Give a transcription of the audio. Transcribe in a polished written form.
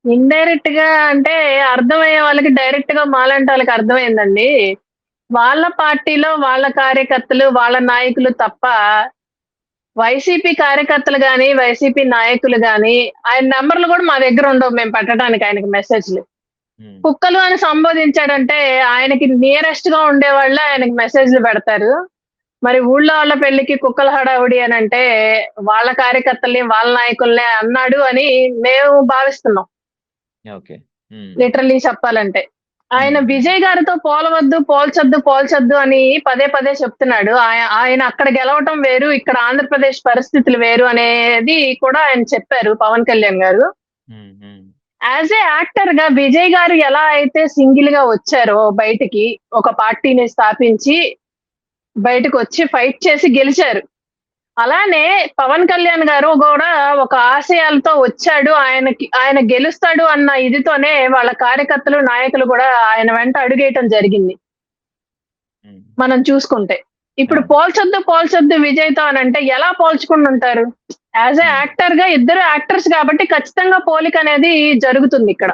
Indirect గా అంటే అర్థమయ్యే వాళ్ళకి డైరెక్ట్ గా మాలాంటి వాళ్ళకి అర్థమైందండి. వాళ్ళ పార్టీలో వాళ్ళ కార్యకర్తలు, వాళ్ళ నాయకులు తప్ప వైసీపీ కార్యకర్తలు గాని, వైసీపీ నాయకులు గాని, ఆయన నంబర్‌లు గూడా మా దగ్గర ఉండవు మేము పెట్టడానికి ఆయనకి మెసేజ్‌లు. హ్మ్. కుక్కలు అని సంబోధించాడంటే ఆయనకి నియరెస్ట్‌గా ఉండేవాళ్ళే ఆయనకి మెసేజ్‌లు పెడతారు. మరి ఊళ్ళో వాళ్ళ పెళ్ళికి కుక్కల హడావుడి అనంటే వాళ్ళ కార్యకర్తల్ని, వాళ్ళ నాయకుల్నే అన్నాడు అని మేము భావిస్తున్నాం. ఓకే. హ్మ్. లిటరల్లీ చెప్పాలంటే. ఆయన హ్మ్. విజయ్ గారితో పోలవద్దు, పోల్చొద్దు, పోల్చొద్దు అని పదే పదే చెప్తున్నాడు. ఆయన అక్కడ గెలవటం వేరు, ఇక్కడ ఆంధ్రప్రదేశ్ పరిస్థితులు వేరు అనేది కూడా ఆయన చెప్పారు పవన్ కళ్యాణ్ గారు. హ్మ్. హ్మ్. యాస్ ఏ యాక్టర్‌గా విజయ్ గారు ఎలా అయితే సింగిల్‌గా వచ్చారో బయటికి, ఒక పార్టీని స్థాపించి బయటకొచ్చి ఫైట్ చేసి గెలిచారు. అలానే పవన్ కళ్యాణ్ గారు గూడా ఒక ఆశయాలతో వచ్చాడు. ఆయన గెలుస్తాడు అన్న ఇదితోనే వాళ్ళ కార్యకర్తలు, నాయకులు గూడా ఆయన వెంట అడుగేయటం జరిగింది. హ్మ్. మనం చూసుకుంటే. ఇప్పుడు అవును. పోల్చొద్దు, పోల్చొద్దు విజయ్‌తో అనంటే ఎలా పోల్చుకుండుంటారు? యాస్ ఎ హ్మ్. యాక్టర్‌గా ఇద్దరు యాక్టర్స్ గాబట్టి ఖచ్చితంగా పోలికనేది జరుగుతుందిక్కడ.